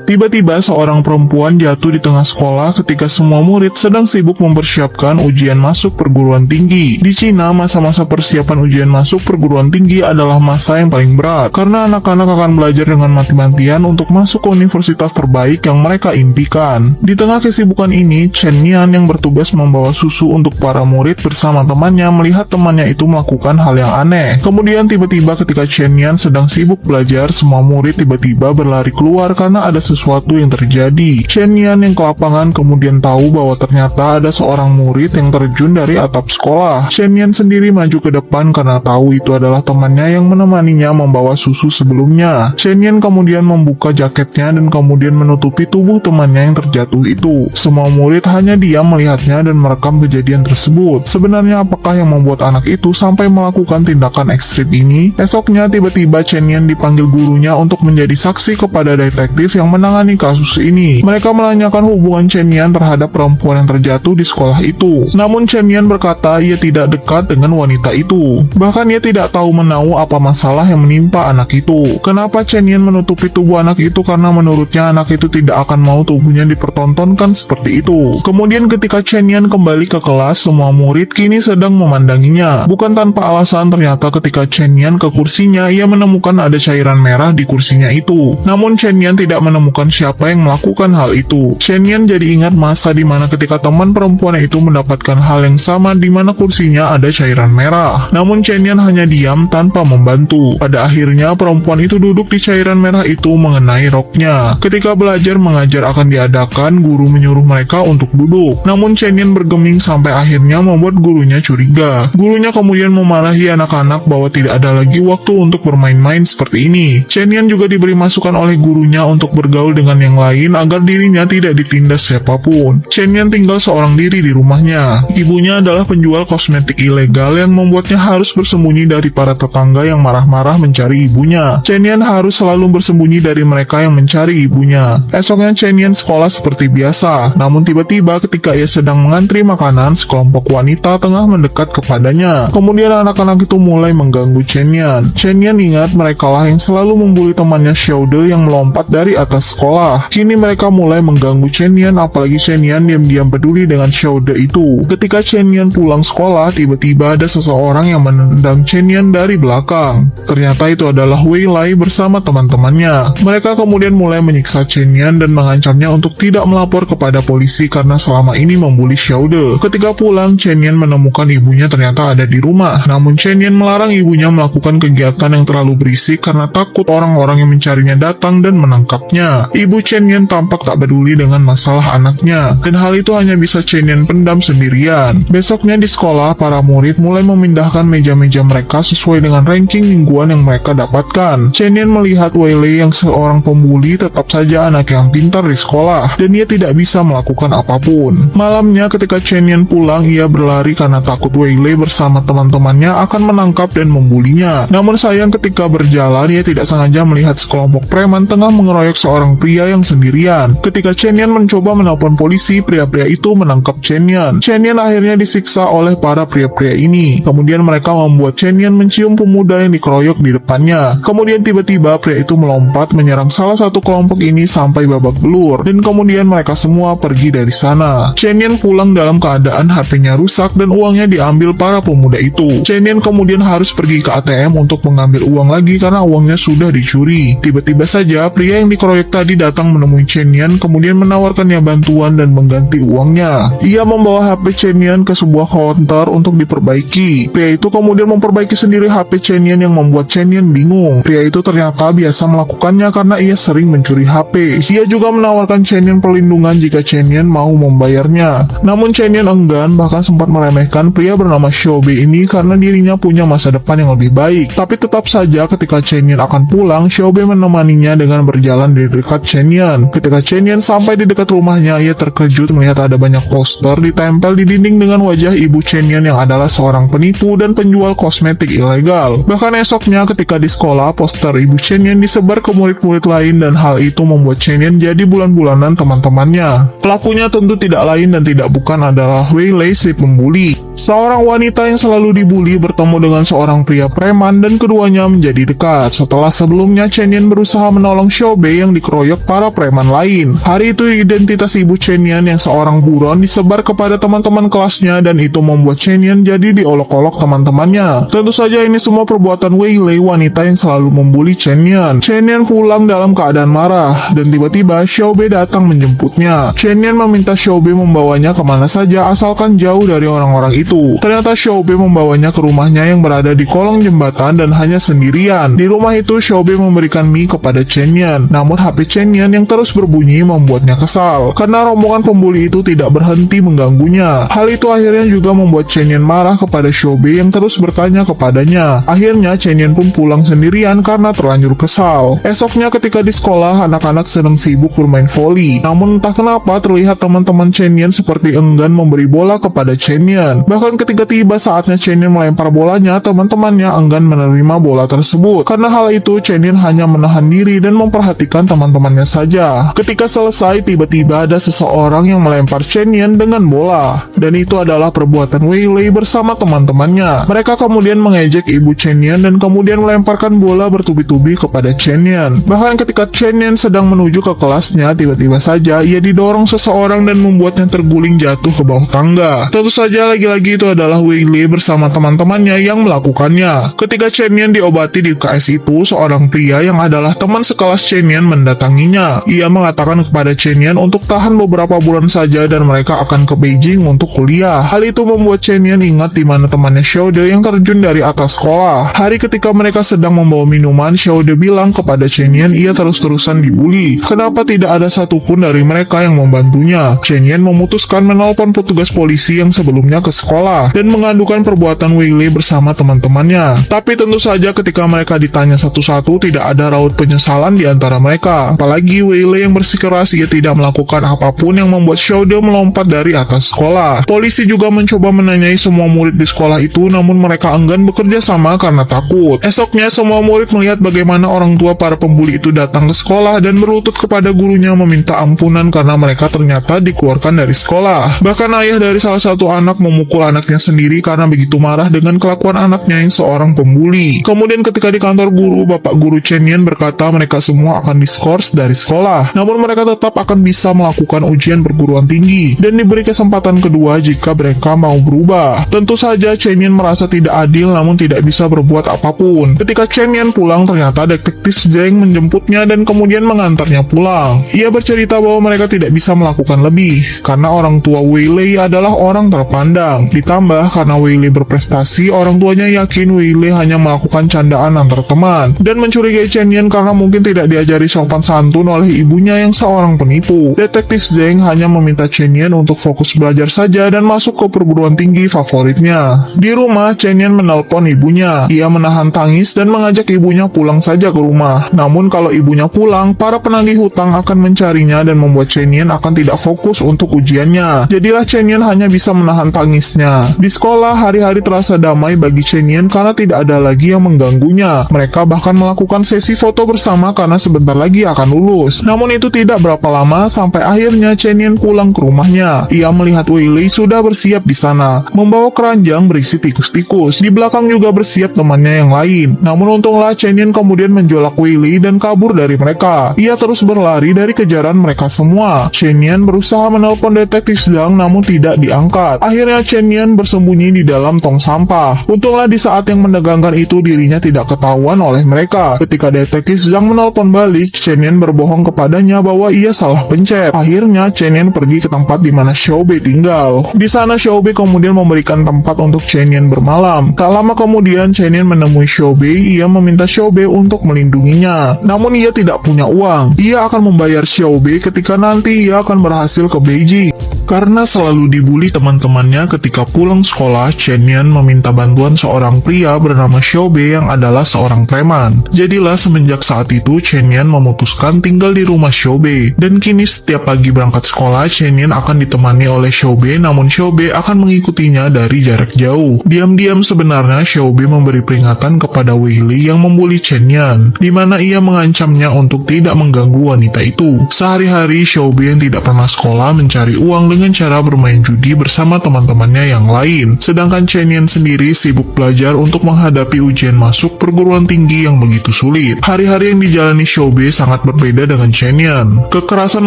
Tiba-tiba seorang perempuan jatuh di tengah sekolah ketika semua murid sedang sibuk mempersiapkan ujian masuk perguruan tinggi. Di Cina, masa-masa persiapan ujian masuk perguruan tinggi adalah masa yang paling berat, karena anak-anak akan belajar dengan mati-matian untuk masuk ke universitas terbaik yang mereka impikan. Di tengah kesibukan ini, Chen Nian yang bertugas membawa susu untuk para murid bersama temannya melihat temannya itu melakukan hal yang aneh. Kemudian tiba-tiba ketika Chen Nian sedang sibuk belajar, semua murid tiba-tiba berlari keluar karena ada sesuatu yang terjadi. Chen Nian yang ke lapangan kemudian tahu bahwa ternyata ada seorang murid yang terjun dari atap sekolah. Chen Nian sendiri maju ke depan karena tahu itu adalah temannya yang menemaninya membawa susu sebelumnya. Chen Nian kemudian membuka jaketnya dan kemudian menutupi tubuh temannya yang terjatuh itu. Semua murid hanya diam melihatnya dan merekam kejadian tersebut. Sebenarnya apakah yang membuat anak itu sampai melakukan tindakan ekstrim ini? Esoknya tiba-tiba Chen Nian dipanggil gurunya untuk menjadi saksi kepada detektif yang menangani kasus ini. Mereka menanyakan hubungan Chen Nian terhadap perempuan yang terjatuh di sekolah itu. Namun Chen Nian berkata ia tidak dekat dengan wanita itu. Bahkan ia tidak tahu menahu apa masalah yang menimpa anak itu. Kenapa Chen Nian menutupi tubuh anak itu? Karena menurutnya anak itu tidak akan mau tubuhnya dipertontonkan seperti itu. Kemudian ketika Chen Nian kembali ke kelas, semua murid kini sedang memandanginya. Bukan tanpa alasan, ternyata ketika Chen Nian ke kursinya, ia menemukan ada cairan merah di kursinya itu. Namun Chen Nian tidak menemukan siapa yang melakukan hal itu. Chen Nian jadi ingat masa di mana ketika teman perempuan itu mendapatkan hal yang sama di mana kursinya ada cairan merah. Namun Chen Nian hanya diam tanpa membantu. Pada akhirnya perempuan itu duduk di cairan merah itu mengenai roknya. Ketika belajar mengajar akan diadakan, guru menyuruh mereka untuk duduk. Namun Chen Nian bergeming sampai akhirnya membuat gurunya curiga. Gurunya kemudian memarahi anak-anak bahwa tidak ada lagi waktu untuk bermain-main seperti ini. Chen Nian juga diberi masukan oleh gurunya untuk bergaul dengan yang lain agar dirinya tidak ditindas siapapun. Chen Nian tinggal seorang diri di rumahnya. Ibunya adalah penjual kosmetik ilegal yang membuatnya harus bersembunyi dari para tetangga yang marah-marah mencari ibunya. Chen Nian harus selalu bersembunyi dari mereka yang mencari ibunya. Esoknya Chen Nian sekolah seperti biasa, namun tiba-tiba ketika ia sedang mengantri makanan, sekelompok wanita tengah mendekat kepadanya. Kemudian anak-anak itu mulai mengganggu Chen Nian. Chen Nian ingat merekalah yang selalu membuli temannya Xiaode yang melompat dari atas sekolah. Kini mereka mulai mengganggu Chen Nian, apalagi Chen Nian diam-diam peduli dengan Xiaode itu. Ketika Chen Nian pulang sekolah, tiba-tiba ada seseorang yang menendang Chen Nian dari belakang. Ternyata itu adalah Wei Lai bersama teman-temannya. Mereka kemudian mulai menyiksa Chen Nian dan mengancamnya untuk tidak melapor kepada polisi karena selama ini membuli Xiaode. Ketika pulang, Chen Nian menemukan ibunya ternyata ada di rumah. Namun Chen Nian melarang ibunya melakukan kegiatan yang terlalu berisik karena takut orang-orang yang mencarinya datang dan menangkapnya. Ibu Chen Nian tampak tak peduli dengan masalah anaknya, dan hal itu hanya bisa Chen Nian pendam sendirian. Besoknya di sekolah, para murid mulai memindahkan meja-meja mereka sesuai dengan ranking mingguan yang mereka dapatkan. Chen Nian melihat Wei Lei yang seorang pembuli tetap saja anak yang pintar di sekolah, dan ia tidak bisa melakukan apapun. Malamnya ketika Chen Nian pulang, ia berlari karena takut Wei Lei bersama teman-temannya akan menangkap dan membulinya. Namun sayang ketika berjalan, ia tidak sengaja melihat sekelompok preman tengah mengeroyok seorang pria yang sendirian. Ketika Chen Nian mencoba menelpon polisi, pria-pria itu menangkap Chen Nian. Chen Nian akhirnya disiksa oleh para pria-pria ini. Kemudian mereka membuat Chen Nian mencium pemuda yang dikeroyok di depannya. Kemudian tiba-tiba pria itu melompat menyerang salah satu kelompok ini sampai babak belur, dan kemudian mereka semua pergi dari sana. Chen Nian pulang dalam keadaan HP-nya rusak dan uangnya diambil para pemuda itu. Chen Nian kemudian harus pergi ke ATM untuk mengambil uang lagi karena uangnya sudah dicuri. Tiba-tiba saja pria yang dikeroyok tadi datang menemui Chen Nian, kemudian menawarkannya bantuan dan mengganti uangnya. Ia membawa HP Chen Nian ke sebuah counter untuk diperbaiki. Pria itu kemudian memperbaiki sendiri HP Chen Nian yang membuat Chen Nian bingung. Pria itu ternyata biasa melakukannya karena ia sering mencuri HP. Ia juga menawarkan Chen Nian perlindungan jika Chen Nian mau membayarnya. Namun Chen Nian enggan, bahkan sempat meremehkan pria bernama Xiaobe ini karena dirinya punya masa depan yang lebih baik. Tapi tetap saja ketika Chen Nian akan pulang, Xiaobe menemaninya dengan berjalan di dekat Chen Nian. Ketika Chen Nian sampai di dekat rumahnya, ia terkejut melihat ada banyak poster ditempel di dinding dengan wajah ibu Chen Nian yang adalah seorang penipu dan penjual kosmetik ilegal. Bahkan esoknya ketika di sekolah, poster ibu Chen Nian disebar ke murid-murid lain dan hal itu membuat Chen Nian jadi bulan-bulanan teman-temannya. Pelakunya tentu tidak lain dan tidak bukan adalah Wei Lei si pembuli. Seorang wanita yang selalu dibully bertemu dengan seorang pria preman dan keduanya menjadi dekat. Setelah sebelumnya Chen Nian berusaha menolong Xiaobe Xiaobei yang dikeroyok para preman lain. Hari itu identitas ibu Chen Yan yang seorang buron disebar kepada teman-teman kelasnya dan itu membuat Chen Yan jadi diolok-olok teman-temannya. Tentu saja ini semua perbuatan Wei Lei, wanita yang selalu membuli Chen Yan. Chen Yan pulang dalam keadaan marah dan tiba-tiba Xiaobei datang menjemputnya. Chen Yan meminta Xiaobei membawanya kemana saja asalkan jauh dari orang-orang itu. Ternyata Xiaobei membawanya ke rumahnya yang berada di kolong jembatan dan hanya sendirian. Di rumah itu Xiaobei memberikan mie kepada Chen Yan. Namun HP Chen Yan yang terus berbunyi membuatnya kesal karena rombongan pembuli itu tidak berhenti mengganggunya. Hal itu akhirnya juga membuat Chen Yan marah kepada Xiaobei yang terus bertanya kepadanya. Akhirnya Chen Yan pun pulang sendirian karena terlanjur kesal. Esoknya ketika di sekolah, anak-anak sedang sibuk bermain voli. Namun entah kenapa terlihat teman-teman Chen Yan seperti enggan memberi bola kepada Chen Yan. Bahkan ketika tiba saatnya Chen Yan melempar bolanya, teman-temannya enggan menerima bola tersebut. Karena hal itu, Chen Yan hanya menahan diri dan memperhatikan teman-temannya saja. Ketika selesai, tiba-tiba ada seseorang yang melempar Chen Yan dengan bola. Dan itu adalah perbuatan Wei Lei bersama teman-temannya. Mereka kemudian mengejek ibu Chen Yan dan kemudian melemparkan bola bertubi-tubi kepada Chen Yan. Bahkan ketika Chen Yan sedang menuju ke kelasnya, tiba-tiba saja ia didorong seseorang dan membuatnya terguling jatuh ke bawah tangga. Tentu saja lagi-lagi itu adalah Wei Lei bersama teman-temannya yang melakukannya. Ketika Chen Yan diobati di UKS itu, seorang pria yang adalah teman sekelas Chen Yan mendatanginya. Ia mengatakan kepada Chen Yan untuk tahan beberapa bulan saja dan mereka akan ke Beijing untuk kuliah. Hal itu membuat Chen Yan ingat di mana temannya Xiaode yang terjun dari atas sekolah. Hari ketika mereka sedang membawa minuman, Xiaode bilang kepada Chen Yan ia terus-terusan dibully. Kenapa tidak ada satupun dari mereka yang membantunya? Chen Yan memutuskan menelpon petugas polisi yang sebelumnya ke sekolah dan mengadukan perbuatan Wei Lei bersama teman-temannya. Tapi tentu saja ketika mereka ditanya satu-satu, tidak ada raut penyesalan di antara mereka. Apalagi Wei Lei yang bersikeras ia tidak melakukan apapun yang membuat Xiaode melompat dari atas sekolah. Polisi juga mencoba menanyai semua murid di sekolah itu, namun mereka enggan bekerja sama karena takut. Esoknya semua murid melihat bagaimana orang tua para pembuli itu datang ke sekolah dan berlutut kepada gurunya meminta ampunan karena mereka ternyata dikeluarkan dari sekolah. Bahkan ayah dari salah satu anak memukul anaknya sendiri karena begitu marah dengan kelakuan anaknya yang seorang pembuli. Kemudian ketika di kantor guru, Bapak Guru Chen Yan berkata mereka semua akan diskors dari sekolah. Namun mereka tetap akan bisa melakukan ujian perguruan tinggi dan diberi kesempatan kedua jika mereka mau berubah. Tentu saja Chen Yan merasa tidak adil namun tidak bisa berbuat apapun. Ketika Chen Yan pulang, ternyata detektif Zheng menjemputnya dan kemudian mengantarnya pulang. Ia bercerita bahwa mereka tidak bisa melakukan lebih karena orang tua Wei Lei adalah orang terpandang. Ditambah karena Wei Lei berprestasi, orang tuanya yakin Wei Lei hanya melakukan candaan antar teman dan mencurigai Chen Yan karena mungkin tidak diajari sopan santun oleh ibunya yang seorang penipu. Detektif Zheng hanya meminta Chen Yan untuk fokus belajar saja dan masuk ke perguruan tinggi favoritnya. Di rumah, Chen Yan menelpon ibunya. Ia menahan tangis dan mengajak ibunya pulang saja ke rumah. Namun kalau ibunya pulang, para penagih hutang akan mencarinya dan membuat Chen Yan akan tidak fokus untuk ujiannya. Jadilah Chen Yan hanya bisa menahan tangisnya. Di sekolah, hari-hari terasa damai bagi Chen Yan karena tidak ada lagi yang mengganggunya. Mereka bahkan melakukan sesi foto bersama karena sebentar lagi akan lulus. Namun itu tidak berapa lama sampai akhirnya Chen Yan pulang ke rumahnya. Ia melihat Wei Lei sudah bersiap di sana, membawa keranjang berisi tikus-tikus. Di belakang juga bersiap temannya yang lain. Namun untunglah Chen Yan kemudian menjolak Wei Lei dan kabur dari mereka. Ia terus berlari dari kejaran mereka semua. Chen Yan berusaha menelpon detektif Zhang namun tidak diangkat. Akhirnya Chen Yan bersembunyi di dalam tong sampah. Untunglah di saat yang menegangkan itu dirinya tidak ketahuan oleh mereka. Ketika detektif Zhang menelpon balik, Chen Yan berbohong kepadanya bahwa ia salah pencet. Akhirnya Chen Yan pergi ke tempat di mana Xiaobei tinggal. Di sana Xiaobei kemudian memberikan tempat untuk Chen Yan bermalam. Tak lama kemudian Chen Yan menemui Xiaobei. Ia meminta Xiaobei untuk melindunginya. Namun ia tidak punya uang. Ia akan membayar Xiaobei ketika nanti ia akan berhasil ke Beijing. Karena selalu dibully teman-temannya ketika pulang sekolah, Chen Yan meminta bantuan seorang pria bernama Xiaobei yang adalah seorang preman. Jadilah semenjak saat itu Chen Yan memutuskan tinggal di rumah Xiaobei. Dan kini setiap pagi berangkat sekolah, Chen Yan akan ditemani oleh Xiaobei, namun Xiaobei akan mengikutinya dari jarak jauh. Diam-diam sebenarnya Xiaobei memberi peringatan kepada Wei Lei yang membuli Chen Yan, di mana ia mengancamnya untuk tidak mengganggu wanita itu. Sehari-hari Xiaobei yang tidak pernah sekolah mencari uang dengan cara bermain judi bersama teman-temannya yang lain. Sedangkan Chen Yan sendiri sibuk belajar untuk menghadapi ujian masuk perguruan tinggi yang begitu sulit. Hari-hari yang dijalani Xiaobei Xiaobe sangat berbeda dengan Chen Yan. Kekerasan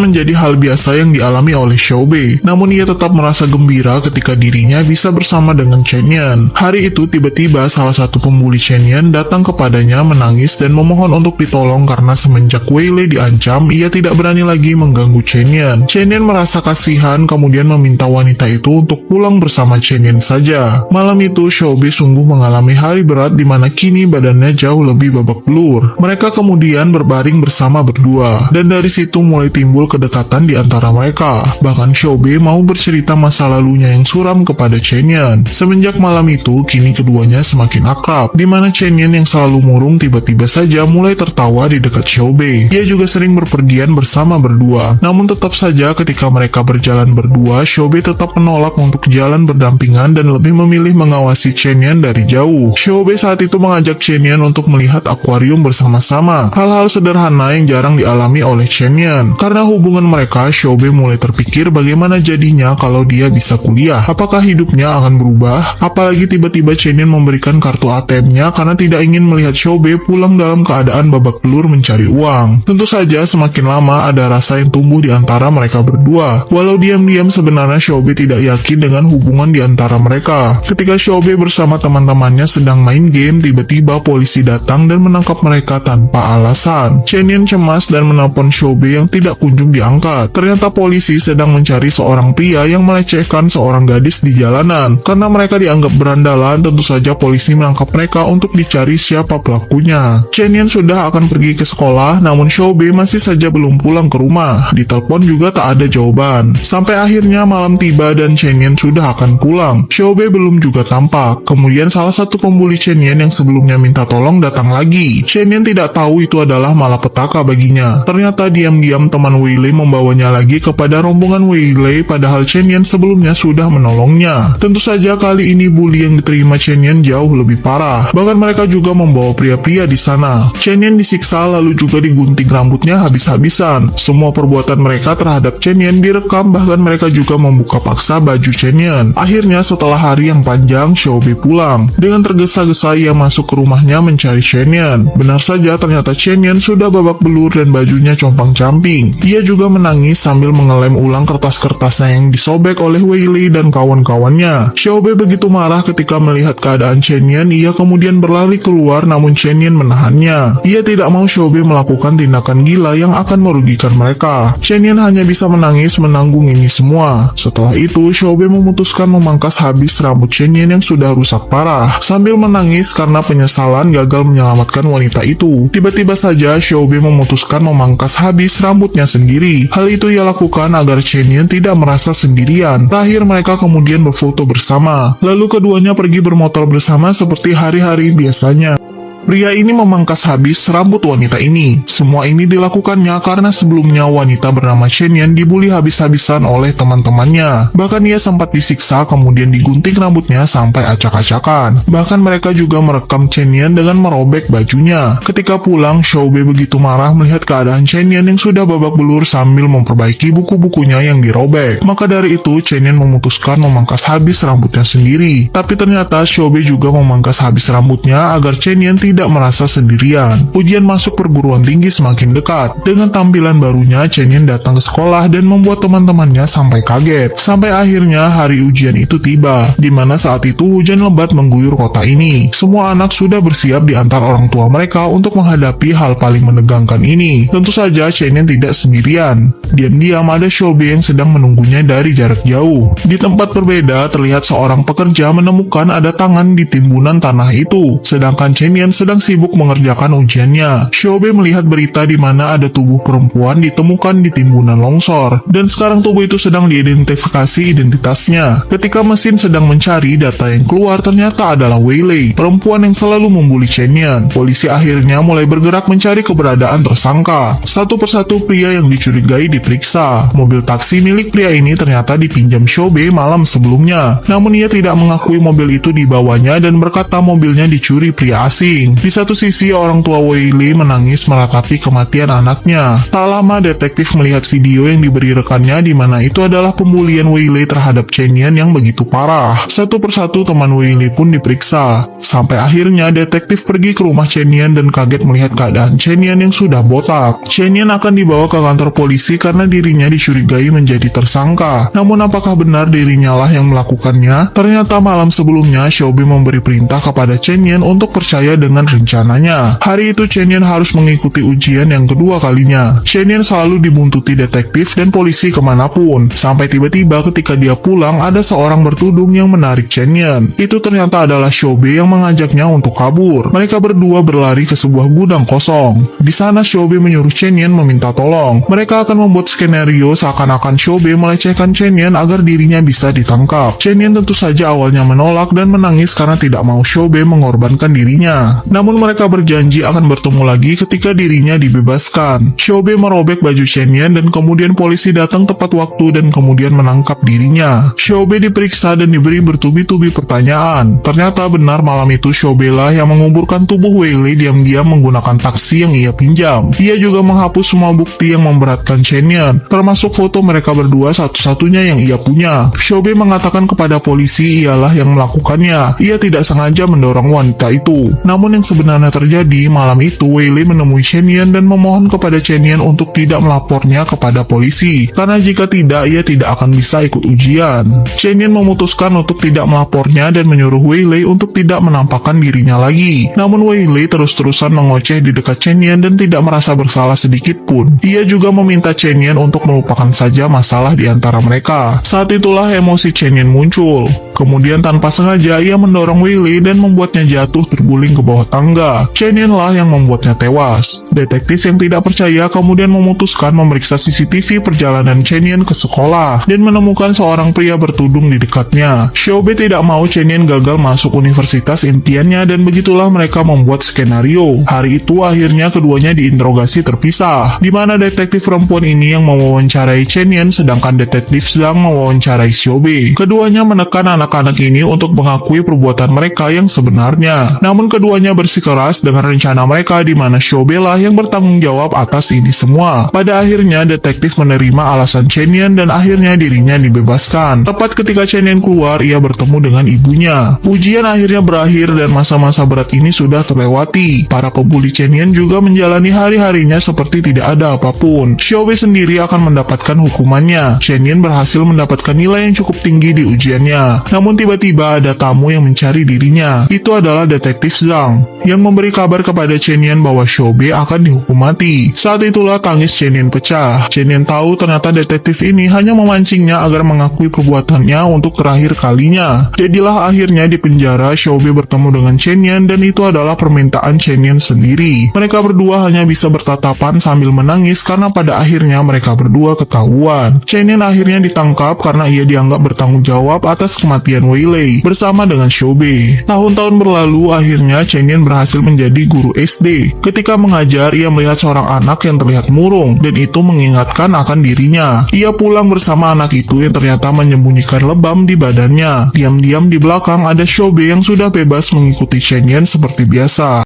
menjadi hal biasa yang dialami oleh Xiaobe, namun ia tetap merasa gembira ketika dirinya bisa bersama dengan Chen Yan. Hari itu tiba-tiba salah satu pembuli Chen Yan datang kepadanya menangis dan memohon untuk ditolong karena semenjak Wei Lei diancam, ia tidak berani lagi mengganggu Chen Yan. Chen Yan merasa kasihan kemudian meminta wanita itu untuk pulang bersama Chen Yan saja. Malam itu Xiaobe sungguh mengalami hari berat di mana kini badannya jauh lebih babak belur. Mereka kemudian berbaring bersama berdua, dan dari situ mulai timbul kedekatan di antara mereka. Bahkan Xiaobe mau bercerita masa lalunya yang suram kepada Chen Yan. Semenjak malam itu, kini keduanya semakin akrab, di mana Chen Yan yang selalu murung tiba-tiba saja mulai tertawa di dekat Xiaobe. Ia juga sering berpergian bersama berdua, namun tetap saja ketika mereka berjalan berdua, Xiaobe tetap menolak untuk jalan berdampingan dan lebih memilih mengawasi Chen Yan dari jauh. Xiaobe saat itu mengajak Chen Yan untuk melihat akuarium bersama-sama, hal-hal sederhana yang jarang dialami oleh Chen Yan. Karena hubungan mereka, Xiaobe mulai terpikir bagaimana jadinya kalau dia bisa kuliah. Apakah hidupnya akan berubah? Apalagi tiba-tiba Chen Yan memberikan kartu ATM-nya karena tidak ingin melihat Xiaobe pulang dalam keadaan babak belur mencari uang. Tentu saja semakin lama ada rasa yang tumbuh di antara mereka berdua. Walau diam-diam sebenarnya Xiaobe tidak yakin dengan hubungan di antara mereka. Ketika Xiaobe bersama teman-temannya sedang main game, tiba-tiba polisi datang dan menangkap mereka tanpa alasan. Chen Yan cemas dan menelpon Xiaobe yang tidak kunjung diangkat. Ternyata polisi sedang mencari seorang pria yang melecehkan seorang gadis di jalanan. Karena mereka dianggap berandalan, tentu saja polisi menangkap mereka untuk dicari siapa pelakunya. Chen Yan sudah akan pergi ke sekolah, namun Xiaobe masih saja belum pulang ke rumah. Ditelepon juga tak ada jawaban. Sampai akhirnya malam tiba dan Chen Yan sudah akan pulang. Xiaobe belum juga tampak. Kemudian salah satu pembuli Chen Yan yang sebelumnya minta tolong datang lagi. Chen Yan tidak tahu itu adalah malapetaka baginya. Ternyata diam-diam teman Wei Lei membawanya lagi kepada rombongan Wei Lei, padahal Chen Yan sebelumnya sudah menolongnya. Tentu saja kali ini bully yang diterima Chen Yan jauh lebih parah. Bahkan mereka juga membawa pria-pria di sana. Chen Yan disiksa lalu juga digunting rambutnya habis-habisan. Semua perbuatan mereka terhadap Chen Yan direkam, bahkan mereka juga membuka paksa baju Chen Yan. Akhirnya setelah hari yang panjang, Xiaobe pulang. Dengan tergesa-gesa ia masuk ke rumahnya mencari Chen Yan. Benar saja ternyata Chen Yan sudah babak belur dan bajunya compang-camping. Ia juga menangis sambil mengelem ulang kertas-kertasnya yang disobek oleh Wei Lei dan kawan-kawannya. Xiaobe begitu marah ketika melihat keadaan Chen Yan, ia kemudian berlari keluar namun Chen Yan menahannya. Ia tidak mau Xiaobe melakukan tindakan gila yang akan merugikan mereka. Chen Yan hanya bisa menangis menanggung ini semua. Setelah itu, Xiaobe memutuskan memangkas habis rambut Chen Yan yang sudah rusak parah. Sambil menangis karena penyesalan gagal menyelamatkan wanita itu, tiba-tiba saja Xiaobe memutuskan memangkas habis rambutnya sendiri. Hal itu ia lakukan agar Chen Yan tidak merasa sendirian. Terakhir mereka kemudian berfoto bersama. Lalu keduanya pergi bermotor bersama seperti hari-hari biasanya. Pria ini memangkas habis rambut wanita ini. Semua ini dilakukannya karena sebelumnya wanita bernama Chen Yan dibully habis-habisan oleh teman-temannya. Bahkan ia sempat disiksa kemudian digunting rambutnya sampai acak-acakan. Bahkan mereka juga merekam Chen Yan dengan merobek bajunya. Ketika pulang, Xiaobe begitu marah melihat keadaan Chen Yan yang sudah babak belur sambil memperbaiki buku-bukunya yang dirobek. Maka dari itu Chen Yan memutuskan memangkas habis rambutnya sendiri. Tapi ternyata Xiaobe juga memangkas habis rambutnya agar Chen Yan tidak merasa sendirian. Ujian masuk perguruan tinggi semakin dekat. Dengan tampilan barunya, Chen Yan datang ke sekolah dan membuat teman-temannya sampai kaget. Sampai akhirnya hari ujian itu tiba, di mana saat itu hujan lebat mengguyur kota ini. Semua anak sudah bersiap di antara orang tua mereka untuk menghadapi hal paling menegangkan ini. Tentu saja Chen Yan tidak sendirian. Diam-diam ada Xiaobe yang sedang menunggunya dari jarak jauh. Di tempat berbeda, terlihat seorang pekerja menemukan ada tangan di timbunan tanah itu. Sedangkan Chen Yan sedang sibuk mengerjakan ujiannya. Xiaobe melihat berita di mana ada tubuh perempuan ditemukan di timbunan longsor, dan sekarang tubuh itu sedang diidentifikasi identitasnya. Ketika mesin sedang mencari, data yang keluar ternyata adalah Wei Lei, perempuan yang selalu membuli Chen Yan. Polisi akhirnya mulai bergerak mencari keberadaan tersangka. Satu persatu pria yang dicurigai diperiksa. Mobil taksi milik pria ini ternyata dipinjam Xiaobe malam sebelumnya. Namun ia tidak mengakui mobil itu dibawanya dan berkata mobilnya dicuri pria asing. penting. Di satu sisi, orang tua Wei Lei menangis meratapi kematian anaknya. Tak lama, detektif melihat video yang diberi rekannya di mana itu adalah pembulian Wei Lei terhadap Chen Yan yang begitu parah. Satu persatu teman Wei Lei pun diperiksa. Sampai akhirnya detektif pergi ke rumah Chen Yan dan kaget melihat keadaan Chen Yan yang sudah botak. Chen Yan akan dibawa ke kantor polisi karena dirinya dicurigai menjadi tersangka. Namun apakah benar dirinya lah yang melakukannya? Ternyata malam sebelumnya Xiaobi memberi perintah kepada Chen Yan untuk percaya dengan rencananya. Hari itu Chen Yan harus mengikuti ujian yang kedua kalinya. Chen Yan selalu dibuntuti detektif dan polisi kemanapun. Sampai tiba-tiba ketika dia pulang ada seorang bertudung yang menarik Chen Yan. Itu ternyata adalah Xiaobi yang mengajaknya untuk kabur. Mereka berdua berlari ke sebuah gudang kosong. Di sana Xiaobi menyuruh Chen Yan meminta tolong. Mereka akan membuat skenario seakan-akan Xiaobi melecehkan Chen Yan agar dirinya bisa ditangkap. Chen Yan tentu saja awalnya menolak dan menangis karena tidak mau Xiaobi mengorbankan dirinya. Namun mereka berjanji akan bertemu lagi ketika dirinya dibebaskan. Xiaobi merobek baju Chen Yan dan kemudian polisi datang tepat waktu dan kemudian menangkap dirinya. Xiaobi diperiksa dan diberi bertubi-tubi pertanyaan. Ternyata benar malam itu Xiaobi lah yang menguburkan tubuh Wei Lei diam-diam menggunakan taksi yang ia pinjam. Ia juga menghapus semua bukti yang memberatkan Chen Yan, termasuk foto mereka berdua satu-satunya yang ia punya. Xiaobi mengatakan kepada polisi ialah yang melakukannya. Ia tidak sengaja mendorong wanita itu. Namun yang sebenarnya terjadi malam itu Wei Lei menemui Chen Yan dan memohon kepada Chen Yan untuk tidak melapornya kepada polisi, karena jika tidak ia tidak akan bisa ikut ujian. Chen Yan memutuskan untuk tidak melapornya dan menyuruh Wei Lei untuk tidak menampakkan dirinya lagi. Namun Wei Lei terus-terusan mengoceh di dekat Chen Yan dan tidak merasa bersalah sedikit pun. Ia juga meminta Chen Yan untuk melupakan saja masalah di antara mereka. Saat itulah emosi Chen Yan muncul. Kemudian tanpa sengaja ia mendorong Wei Lei dan membuatnya jatuh terguling ke bawah tangga. Chen Yan lah yang membuatnya tewas. Detektif yang tidak percaya kemudian memutuskan memeriksa CCTV perjalanan Chen Yan ke sekolah dan menemukan seorang pria bertudung di dekatnya. Xiaobi tidak mau Chen Yan gagal masuk universitas impiannya dan begitulah mereka membuat skenario. Hari itu akhirnya keduanya diinterogasi terpisah, di mana detektif perempuan ini yang mewawancarai Chen Yan sedangkan detektif Zhang mewawancarai Xiaobi. Keduanya menekan anak-anak ini untuk mengakui perbuatan mereka yang sebenarnya. Namun keduanya bersikeras dengan rencana mereka di mana Xiaobi lah yang bertanggung jawab atas ini semua. Pada akhirnya detektif menerima alasan Chen Yan dan akhirnya dirinya dibebaskan. Tepat ketika Chen Yan keluar, ia bertemu dengan ibunya. Ujian akhirnya berakhir dan masa-masa berat ini sudah terlewati. Para pembuli Chen Yan juga menjalani hari-harinya seperti tidak ada apapun. Xiaobi sendiri akan mendapatkan hukumannya. Chen Yan berhasil mendapatkan nilai yang cukup tinggi di ujiannya. Namun tiba-tiba ada tamu yang mencari dirinya. Itu adalah detektif Zhang, yang memberi kabar kepada Chen Yan bahwa Xiaobi akan dihukum mati. Saat itulah tangis Chen Yan pecah. Chen Yan tahu ternyata detektif ini hanya memancingnya agar mengakui perbuatannya untuk terakhir kalinya. Jadilah akhirnya di penjara Xiaobi bertemu dengan Chen Yan dan itu adalah permintaan Chen Yan sendiri. Mereka berdua hanya bisa bertatapan sambil menangis karena pada akhirnya mereka berdua ketahuan. Chen Yan akhirnya ditangkap karena ia dianggap bertanggung jawab atas kematian Wei Lei bersama dengan Xiaobi. Tahun-tahun berlalu, akhirnya Chen Yan berhasil menjadi guru SD. Ketika mengajar, ia melihat seorang anak yang terlihat murung dan itu mengingatkan akan dirinya. Ia pulang bersama anak itu yang ternyata menyembunyikan lebam di badannya. Diam-diam di belakang ada Xiaobi yang sudah bebas mengikuti Chen Yan seperti biasa.